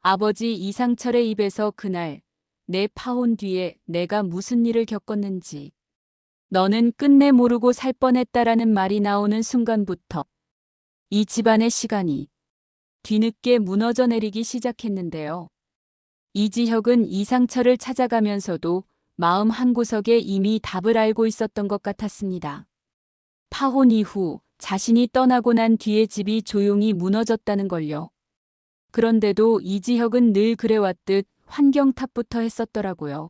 아버지 이상철의 입에서 그날 내 파혼 뒤에 내가 무슨 일을 겪었는지 너는 끝내 모르고 살 뻔했다라는 말이 나오는 순간부터 이 집안의 시간이 뒤늦게 무너져 내리기 시작했는데요. 이지혁은 이상철을 찾아가면서도 마음 한구석에 이미 답을 알고 있었던 것 같았습니다. 파혼 이후 자신이 떠나고 난 뒤에 집이 조용히 무너졌다는 걸요. 그런데도 이지혁은 늘 그래왔듯 환경 탓부터 했었더라고요.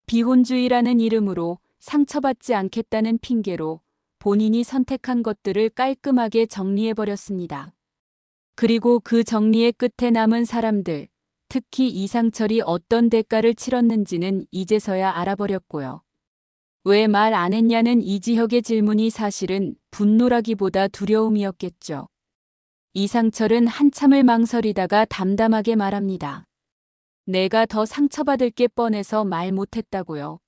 비혼주의라는 이름으로 상처받지 않겠다는 핑계로 본인이 선택한 것들을 깔끔하게 정리해버렸습니다. 그리고 그 정리의 끝에 남은 사람들, 특히 이상철이 어떤 대가를 치렀는지는 이제서야 알아버렸고요. 왜 말 안 했냐는 이지혁의 질문이 사실은 분노라기보다 두려움이었겠죠. 이상철은 한참을 망설이다가 담담하게 말합니다. 내가 더 상처받을 게 뻔해서 말 못했다고요.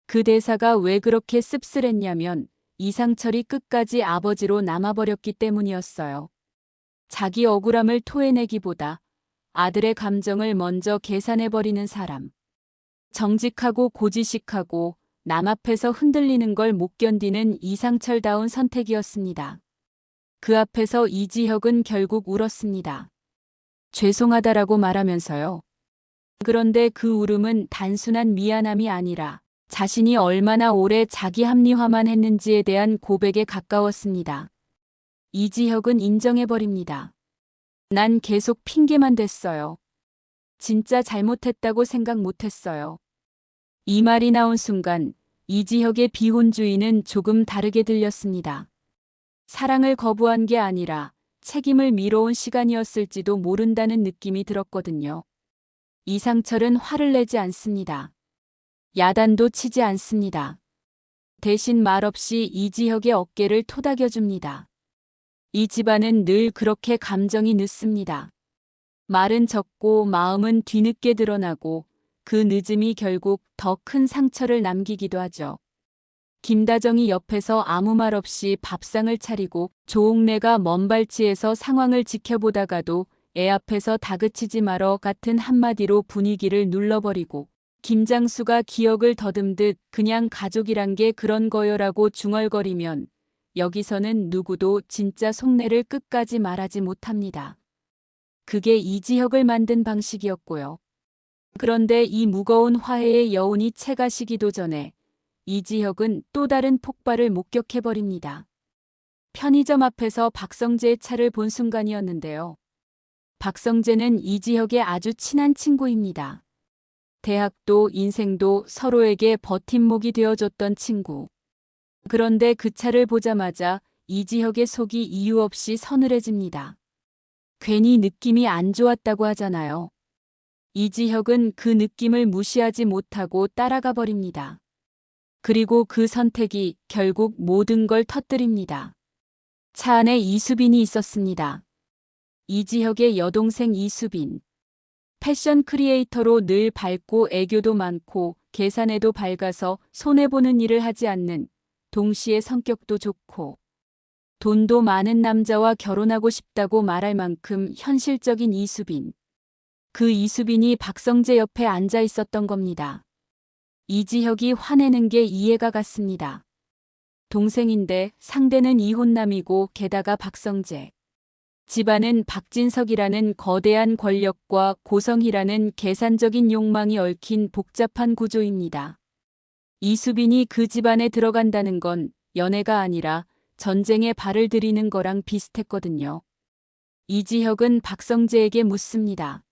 그 대사가 왜 그렇게 씁쓸했냐면 이상철이 끝까지 아버지로 남아버렸기 때문이었어요. 자기 억울함을 토해내기보다 아들의 감정을 먼저 계산해버리는 사람. 정직하고 고지식하고 남 앞에서 흔들리는 걸 못 견디는 이상철다운 선택이었습니다. 그 앞에서 이지혁은 결국 울었습니다. 죄송하다라고 말하면서요. 그런데 그 울음은 단순한 미안함이 아니라 자신이 얼마나 오래 자기 합리화만 했는지에 대한 고백에 가까웠습니다. 이지혁은 인정해버립니다. 난 계속 핑계만 댔어요. 진짜 잘못했다고 생각 못했어요. 이 말이 나온 순간 이지혁의 비혼주의는 조금 다르게 들렸습니다. 사랑을 거부한 게 아니라 책임을 미뤄온 시간이었을지도 모른다는 느낌이 들었거든요. 이상철은 화를 내지 않습니다. 야단도 치지 않습니다. 대신 말없이 이지혁의 어깨를 토닥여줍니다. 이 집안은 늘 그렇게 감정이 늦습니다. 말은 적고 마음은 뒤늦게 드러나고 그 늦음이 결국 더 큰 상처를 남기기도 하죠. 김다정이 옆에서 아무 말 없이 밥상을 차리고 조옥래가 먼발치에서 상황을 지켜보다가도 애 앞에서 다그치지 말어 같은 한마디로 분위기를 눌러버리고 김장수가 기억을 더듬듯 그냥 가족이란 게 그런 거요라고 중얼거리면 여기서는 누구도 진짜 속내를 끝까지 말하지 못합니다. 그게 이지혁을 만든 방식이었고요. 그런데 이 무거운 화해의 여운이 채가 시기도 전에 이지혁은 또 다른 폭발을 목격해버립니다. 편의점 앞에서 박성재의 차를 본 순간이었는데요. 박성재는 이지혁의 아주 친한 친구입니다. 대학도 인생도 서로에게 버팀목이 되어줬던 친구. 그런데 그 차를 보자마자 이지혁의 속이 이유 없이 서늘해집니다. 괜히 느낌이 안 좋았다고 하잖아요. 이지혁은 그 느낌을 무시하지 못하고 따라가 버립니다. 그리고 그 선택이 결국 모든 걸 터뜨립니다. 차 안에 이수빈이 있었습니다. 이지혁의 여동생 이수빈. 패션 크리에이터로 늘 밝고 애교도 많고 계산에도 밝아서 손해보는 일을 하지 않는, 동시에 성격도 좋고 돈도 많은 남자와 결혼하고 싶다고 말할 만큼 현실적인 이수빈. 그 이수빈이 박성재 옆에 앉아 있었던 겁니다. 이지혁이 화내는 게 이해가 갔습니다. 동생인데 상대는 이혼남이고 게다가 박성재. 집안은 박진석이라는 거대한 권력과 고성희라는 계산적인 욕망이 얽힌 복잡한 구조입니다. 이수빈이 그 집안에 들어간다는 건 연애가 아니라 전쟁에 발을 들이는 거랑 비슷했거든요. 이지혁은 박성재에게 묻습니다.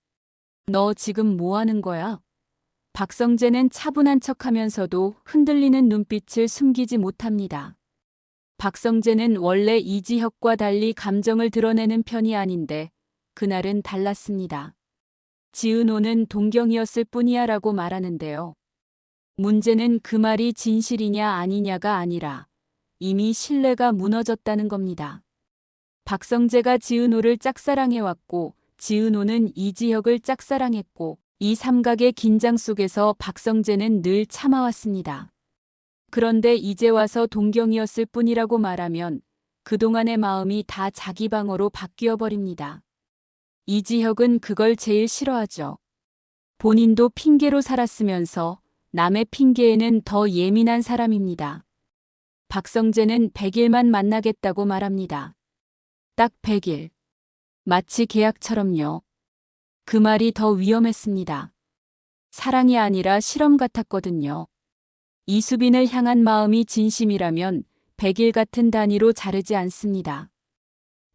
너 지금 뭐 하는 거야? 박성재는 차분한 척하면서도 흔들리는 눈빛을 숨기지 못합니다. 박성재는 원래 이지혁과 달리 감정을 드러내는 편이 아닌데 그날은 달랐습니다. 지은호는 동경이었을 뿐이야 라고 말하는데요. 문제는 그 말이 진실이냐 아니냐가 아니라 이미 신뢰가 무너졌다는 겁니다. 박성재가 지은호를 짝사랑해왔고 지은호는 이지혁을 짝사랑했고 이 삼각의 긴장 속에서 박성재는 늘 참아왔습니다. 그런데 이제 와서 동경이었을 뿐이라고 말하면 그동안의 마음이 다 자기 방어로 바뀌어 버립니다. 이지혁은 그걸 제일 싫어하죠. 본인도 핑계로 살았으면서 남의 핑계에는 더 예민한 사람입니다. 박성재는 100일만 만나겠다고 말합니다. 딱 100일. 마치 계약처럼요. 그 말이 더 위험했습니다. 사랑이 아니라 실험 같았거든요. 이수빈을 향한 마음이 진심이라면 100일 같은 단위로 자르지 않습니다.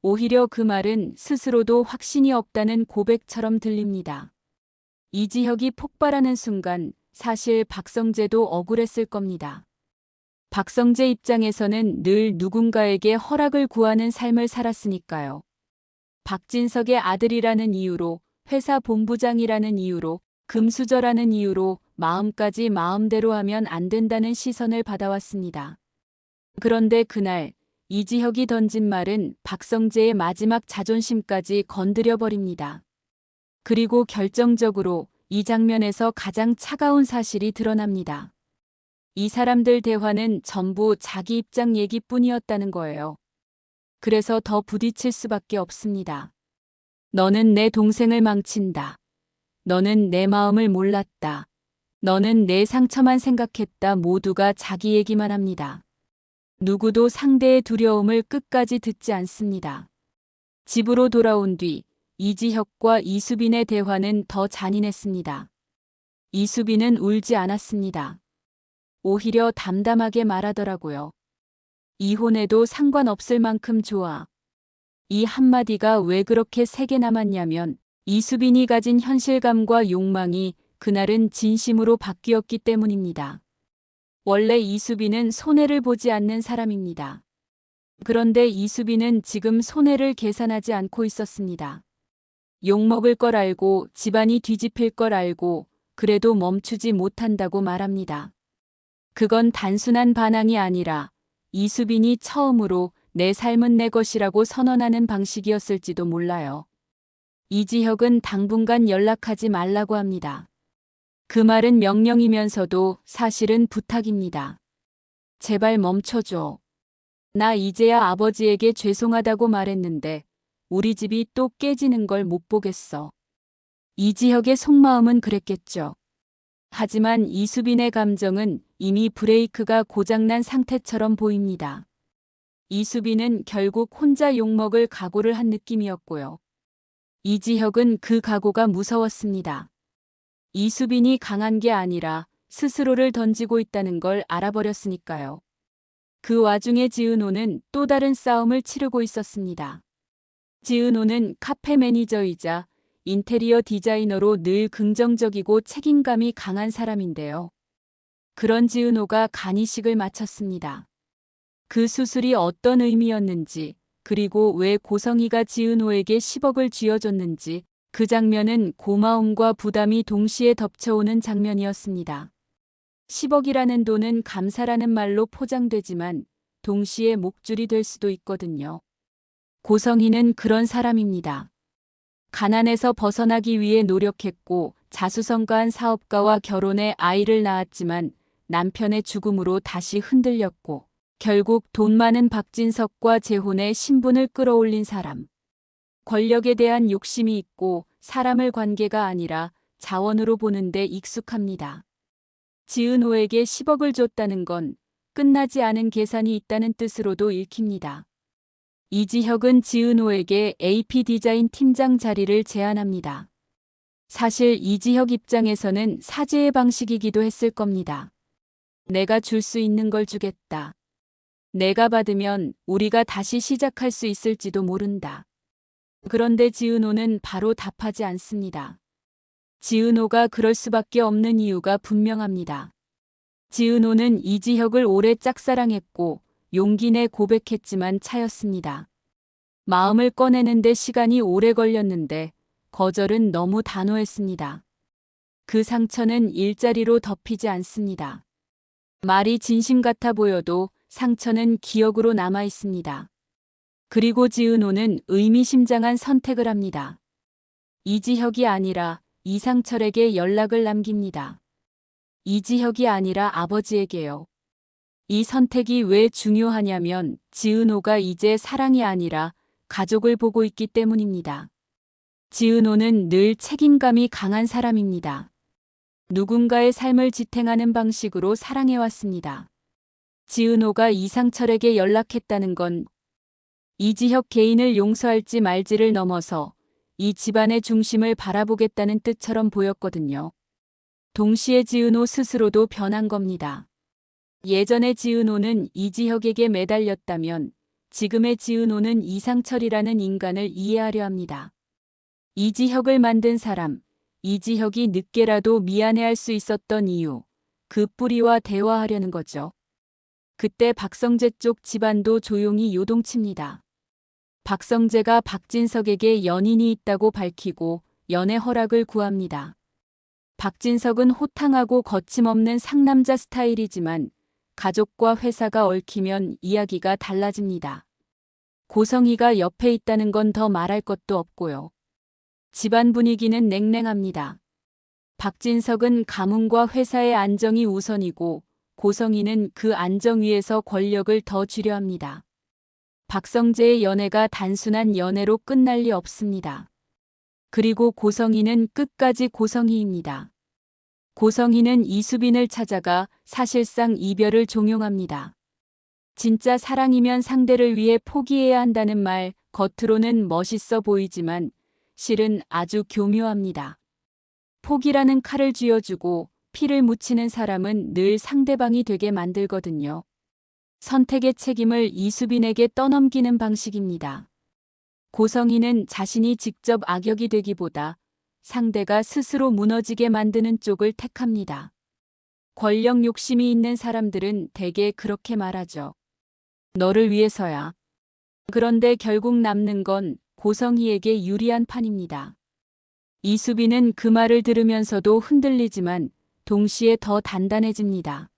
오히려 그 말은 스스로도 확신이 없다는 고백처럼 들립니다. 이지혁이 폭발하는 순간 사실 박성재도 억울했을 겁니다. 박성재 입장에서는 늘 누군가에게 허락을 구하는 삶을 살았으니까요. 박진석의 아들이라는 이유로, 회사 본부장이라는 이유로, 금수저라는 이유로 마음까지 마음대로 하면 안 된다는 시선을 받아왔습니다. 그런데 그날 이지혁이 던진 말은 박성재의 마지막 자존심까지 건드려버립니다. 그리고 결정적으로 이 장면에서 가장 차가운 사실이 드러납니다. 이 사람들 대화는 전부 자기 입장 얘기뿐이었다는 거예요. 그래서 더 부딪힐 수밖에 없습니다. 너는 내 동생을 망친다. 너는 내 마음을 몰랐다. 너는 내 상처만 생각했다. 모두가 자기 얘기만 합니다. 누구도 상대의 두려움을 끝까지 듣지 않습니다. 집으로 돌아온 뒤 이지혁과 이수빈의 대화는 더 잔인했습니다. 이수빈은 울지 않았습니다. 오히려 담담하게 말하더라고요. 이혼해도 상관없을 만큼 좋아. 이 한마디가 왜 그렇게 세게 남았냐면 이수빈이 가진 현실감과 욕망이 그날은 진심으로 바뀌었기 때문입니다. 원래 이수빈은 손해를 보지 않는 사람입니다. 그런데 이수빈은 지금 손해를 계산하지 않고 있었습니다. 욕먹을 걸 알고 집안이 뒤집힐 걸 알고 그래도 멈추지 못한다고 말합니다. 그건 단순한 반항이 아니라 이수빈이 처음으로 내 삶은 내 것이라고 선언하는 방식이었을지도 몰라요. 이지혁은 당분간 연락하지 말라고 합니다. 그 말은 명령이면서도 사실은 부탁입니다. 제발 멈춰줘. 나 이제야 아버지에게 죄송하다고 말했는데 우리 집이 또 깨지는 걸 못 보겠어. 이지혁의 속마음은 그랬겠죠. 하지만 이수빈의 감정은 이미 브레이크가 고장난 상태처럼 보입니다. 이수빈은 결국 혼자 욕먹을 각오를 한 느낌이었고요. 이지혁은 그 각오가 무서웠습니다. 이수빈이 강한 게 아니라 스스로를 던지고 있다는 걸 알아버렸으니까요. 그 와중에 지은호는 또 다른 싸움을 치르고 있었습니다. 지은호는 카페 매니저이자 인테리어 디자이너로 늘 긍정적이고 책임감이 강한 사람인데요. 그런 지은호가 간이식을 마쳤습니다. 그 수술이 어떤 의미였는지, 그리고 왜 고성희가 지은호에게 10억을 쥐어줬는지, 그 장면은 고마움과 부담이 동시에 덮쳐오는 장면이었습니다. 10억이라는 돈은 감사라는 말로 포장되지만 동시에 목줄이 될 수도 있거든요. 고성희는 그런 사람입니다. 가난에서 벗어나기 위해 노력했고 자수성가한 사업가와 결혼해 아이를 낳았지만 남편의 죽음으로 다시 흔들렸고 결국 돈 많은 박진석과 재혼해 신분을 끌어올린 사람. 권력에 대한 욕심이 있고 사람을 관계가 아니라 자원으로 보는데 익숙합니다. 지은호에게 10억을 줬다는 건 끝나지 않은 계산이 있다는 뜻으로도 읽힙니다. 이지혁은 지은호에게 AP 디자인 팀장 자리를 제안합니다. 사실 이지혁 입장에서는 사죄의 방식이기도 했을 겁니다. 내가 줄 수 있는 걸 주겠다. 내가 받으면 우리가 다시 시작할 수 있을지도 모른다. 그런데 지은호는 바로 답하지 않습니다. 지은호가 그럴 수밖에 없는 이유가 분명합니다. 지은호는 이지혁을 오래 짝사랑했고 용기 내 고백했지만 차였습니다. 마음을 꺼내는데 시간이 오래 걸렸는데 거절은 너무 단호했습니다. 그 상처는 일자리로 덮이지 않습니다. 말이 진심 같아 보여도 상처는 기억으로 남아 있습니다. 그리고 지은호는 의미심장한 선택을 합니다. 이지혁이 아니라 이상철에게 연락을 남깁니다. 이지혁이 아니라 아버지에게요. 이 선택이 왜 중요하냐면 지은호가 이제 사랑이 아니라 가족을 보고 있기 때문입니다. 지은호는 늘 책임감이 강한 사람입니다. 누군가의 삶을 지탱하는 방식으로 사랑해왔습니다. 지은호가 이상철에게 연락했다는 건 이지혁 개인을 용서할지 말지를 넘어서 이 집안의 중심을 바라보겠다는 뜻처럼 보였거든요. 동시에 지은호 스스로도 변한 겁니다. 예전에 지은호는 이지혁에게 매달렸다면 지금의 지은호는 이상철이라는 인간을 이해하려 합니다. 이지혁을 만든 사람, 이지혁이 늦게라도 미안해할 수 있었던 이유, 그 뿌리와 대화하려는 거죠. 그때 박성재 쪽 집안도 조용히 요동칩니다. 박성재가 박진석에게 연인이 있다고 밝히고 연애 허락을 구합니다. 박진석은 호탕하고 거침없는 상남자 스타일이지만 가족과 회사가 얽히면 이야기가 달라집니다. 고성희가 옆에 있다는 건 더 말할 것도 없고요. 집안 분위기는 냉랭합니다. 박진석은 가문과 회사의 안정이 우선이고 고성희는 그 안정 위에서 권력을 더 쥐려 합니다. 박성재의 연애가 단순한 연애로 끝날 리 없습니다. 그리고 고성희는 끝까지 고성희입니다. 고성희는 이수빈을 찾아가 사실상 이별을 종용합니다. 진짜 사랑이면 상대를 위해 포기해야 한다는 말, 겉으로는 멋있어 보이지만 실은 아주 교묘합니다. 포기라는 칼을 쥐어주고 피를 묻히는 사람은 늘 상대방이 되게 만들거든요. 선택의 책임을 이수빈에게 떠넘기는 방식입니다. 고성희는 자신이 직접 악역이 되기보다 상대가 스스로 무너지게 만드는 쪽을 택합니다. 권력 욕심이 있는 사람들은 대개 그렇게 말하죠. 너를 위해서야. 그런데 결국 남는 건 고성희에게 유리한 판입니다. 이수빈은 그 말을 들으면서도 흔들리지만 동시에 더 단단해집니다.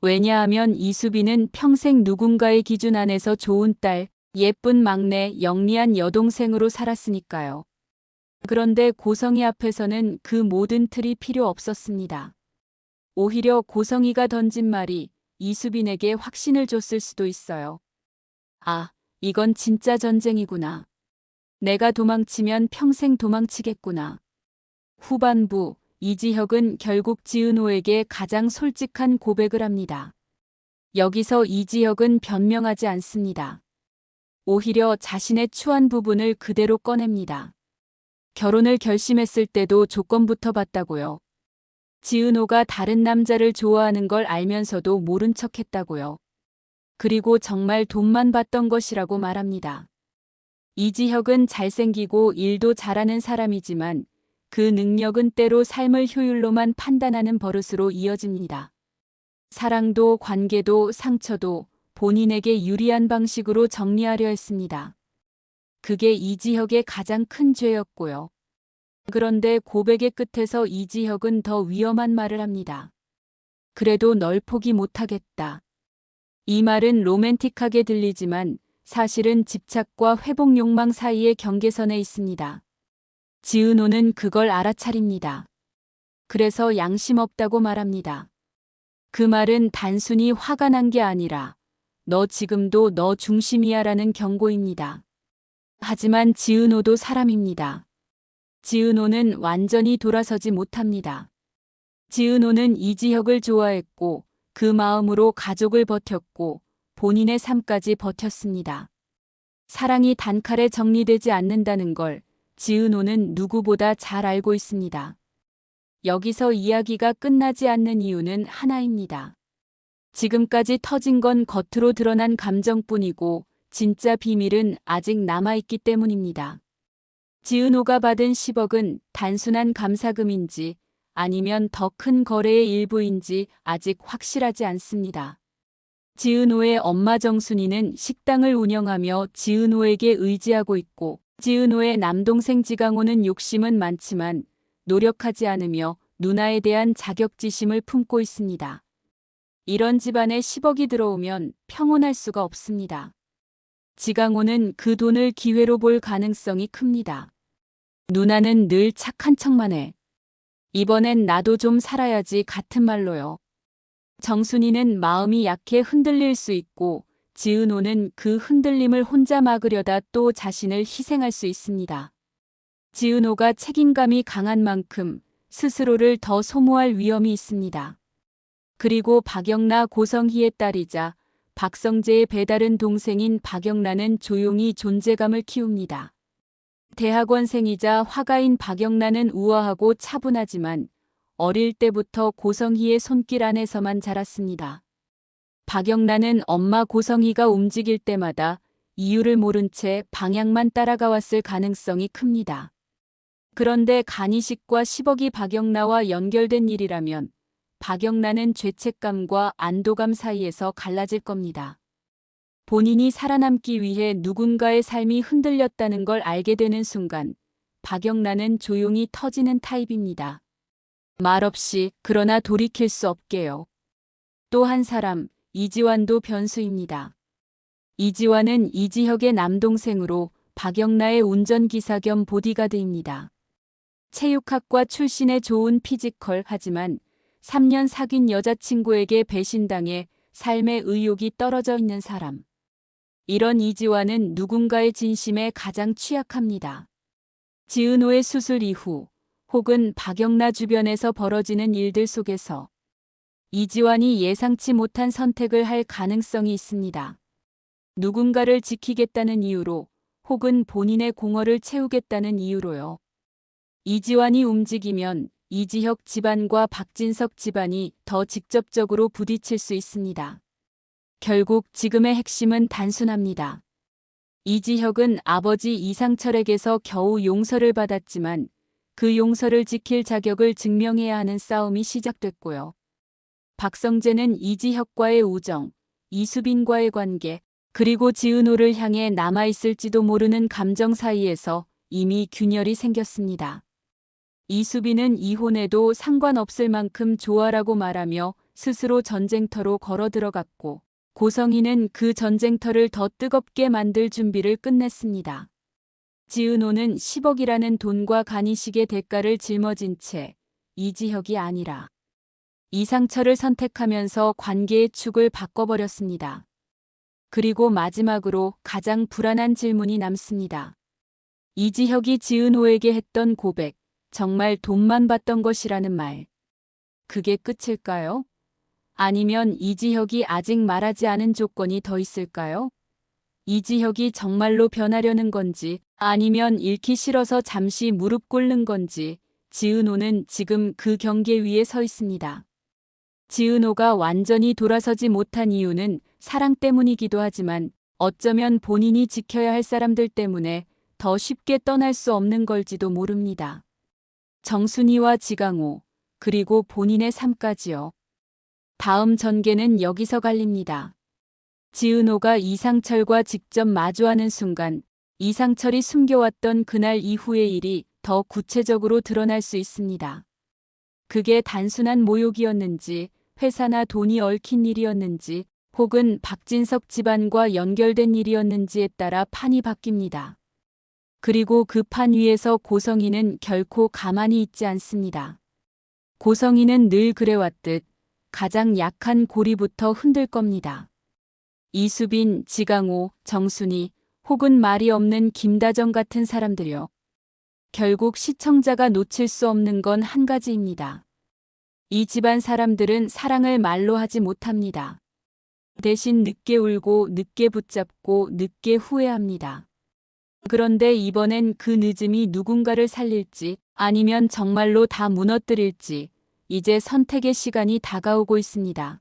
왜냐하면 이수빈은 평생 누군가의 기준 안에서 좋은 딸, 예쁜 막내, 영리한 여동생으로 살았으니까요. 그런데 고성희 앞에서는 그 모든 틀이 필요 없었습니다. 오히려 고성희가 던진 말이 이수빈에게 확신을 줬을 수도 있어요. 아, 이건 진짜 전쟁이구나. 내가 도망치면 평생 도망치겠구나. 후반부, 이지혁은 결국 지은호에게 가장 솔직한 고백을 합니다. 여기서 이지혁은 변명하지 않습니다. 오히려 자신의 추한 부분을 그대로 꺼냅니다. 결혼을 결심했을 때도 조건부터 봤다고요. 지은호가 다른 남자를 좋아하는 걸 알면서도 모른 척했다고요. 그리고 정말 돈만 받던 것이라고 말합니다. 이지혁은 잘생기고 일도 잘하는 사람이지만 그 능력은 때로 삶을 효율로만 판단하는 버릇으로 이어집니다. 사랑도 관계도 상처도 본인에게 유리한 방식으로 정리하려 했습니다. 그게 이지혁의 가장 큰 죄였고요. 그런데 고백의 끝에서 이지혁은 더 위험한 말을 합니다. 그래도 널 포기 못하겠다. 이 말은 로맨틱하게 들리지만 사실은 집착과 회복 욕망 사이의 경계선에 있습니다. 지은호는 그걸 알아차립니다. 그래서 양심 없다고 말합니다. 그 말은 단순히 화가 난 게 아니라 너 지금도 너 중심이야 라는 경고입니다. 하지만 지은호도 사람입니다. 지은호는 완전히 돌아서지 못합니다. 지은호는 이지혁을 좋아했고 그 마음으로 가족을 버텼고 본인의 삶까지 버텼습니다. 사랑이 단칼에 정리되지 않는다는 걸 지은호는 누구보다 잘 알고 있습니다. 여기서 이야기가 끝나지 않는 이유는 하나입니다. 지금까지 터진 건 겉으로 드러난 감정뿐이고 진짜 비밀은 아직 남아있기 때문입니다. 지은호가 받은 10억은 단순한 감사금인지 아니면 더 큰 거래의 일부인지 아직 확실하지 않습니다. 지은호의 엄마 정순이는 식당을 운영하며 지은호에게 의지하고 있고 지은호의 남동생 지강호는 욕심은 많지만 노력하지 않으며 누나에 대한 자격지심을 품고 있습니다. 이런 집안에 10억이 들어오면 평온할 수가 없습니다. 지강호는 그 돈을 기회로 볼 가능성이 큽니다. 누나는 늘 착한 척만 해. 이번엔 나도 좀 살아야지 같은 말로요. 정순이는 마음이 약해 흔들릴 수 있고 지은호는 그 흔들림을 혼자 막으려다 또 자신을 희생할 수 있습니다. 지은호가 책임감이 강한 만큼 스스로를 더 소모할 위험이 있습니다. 그리고 박영나 고성희의 딸이자 박성재의 배다른 동생인 박영란은 조용히 존재감을 키웁니다. 대학원생이자 화가인 박영란은 우아하고 차분하지만 어릴 때부터 고성희의 손길 안에서만 자랐습니다. 박영란은 엄마 고성희가 움직일 때마다 이유를 모른 채 방향만 따라가 왔을 가능성이 큽니다. 그런데 간이식과 10억이 박영란과 연결된 일이라면 박영란은 죄책감과 안도감 사이에서 갈라질 겁니다. 본인이 살아남기 위해 누군가의 삶이 흔들렸다는 걸 알게 되는 순간 박영란은 조용히 터지는 타입입니다. 말없이 그러나 돌이킬 수 없게요. 또 한 사람, 이지환도 변수입니다. 이지환은 이지혁의 남동생으로 박영란의 운전기사 겸 보디가드입니다. 체육학과 출신의 좋은 피지컬 하지만 3년 사귄 여자친구에게 배신당해 삶의 의욕이 떨어져 있는 사람. 이런 이지환은 누군가의 진심에 가장 취약합니다. 지은호의 수술 이후 혹은 박영란 주변에서 벌어지는 일들 속에서 이지환이 예상치 못한 선택을 할 가능성이 있습니다. 누군가를 지키겠다는 이유로 혹은 본인의 공허를 채우겠다는 이유로요. 이지환이 움직이면 이지혁 집안과 박진석 집안이 더 직접적으로 부딪힐 수 있습니다. 결국 지금의 핵심은 단순합니다. 이지혁은 아버지 이상철에게서 겨우 용서를 받았지만 그 용서를 지킬 자격을 증명해야 하는 싸움이 시작됐고요. 박성재는 이지혁과의 우정, 이수빈과의 관계, 그리고 지은호를 향해 남아있을지도 모르는 감정 사이에서 이미 균열이 생겼습니다. 이수빈은 이혼해도 상관없을 만큼 좋아라고 말하며 스스로 전쟁터로 걸어 들어갔고 고성희는 그 전쟁터를 더 뜨겁게 만들 준비를 끝냈습니다. 지은호는 10억이라는 돈과 간이식의 대가를 짊어진 채 이지혁이 아니라 이상철을 선택하면서 관계의 축을 바꿔버렸습니다. 그리고 마지막으로 가장 불안한 질문이 남습니다. 이지혁이 지은호에게 했던 고백, 정말 돈만 받던 것이라는 말. 그게 끝일까요? 아니면 이지혁이 아직 말하지 않은 조건이 더 있을까요? 이지혁이 정말로 변하려는 건지 아니면 잃기 싫어서 잠시 무릎 꿇는 건지 지은호는 지금 그 경계 위에 서 있습니다. 지은호가 완전히 돌아서지 못한 이유는 사랑 때문이기도 하지만 어쩌면 본인이 지켜야 할 사람들 때문에 더 쉽게 떠날 수 없는 걸지도 모릅니다. 정순이와 지강호, 그리고 본인의 삶까지요. 다음 전개는 여기서 갈립니다. 지은호가 이상철과 직접 마주하는 순간 이상철이 숨겨왔던 그날 이후의 일이 더 구체적으로 드러날 수 있습니다. 그게 단순한 모욕이었는지, 회사나 돈이 얽힌 일이었는지, 혹은 박진석 집안과 연결된 일이었는지에 따라 판이 바뀝니다. 그리고 그 판 위에서 고성희는 결코 가만히 있지 않습니다. 고성희는 늘 그래왔듯 가장 약한 고리부터 흔들 겁니다. 이수빈, 지강호, 정순이 혹은 말이 없는 김다정 같은 사람들요. 결국 시청자가 놓칠 수 없는 건 한 가지입니다. 이 집안 사람들은 사랑을 말로 하지 못합니다. 대신 늦게 울고 늦게 붙잡고 늦게 후회합니다. 그런데 이번엔 그 늦음이 누군가를 살릴지 아니면 정말로 다 무너뜨릴지 이제 선택의 시간이 다가오고 있습니다.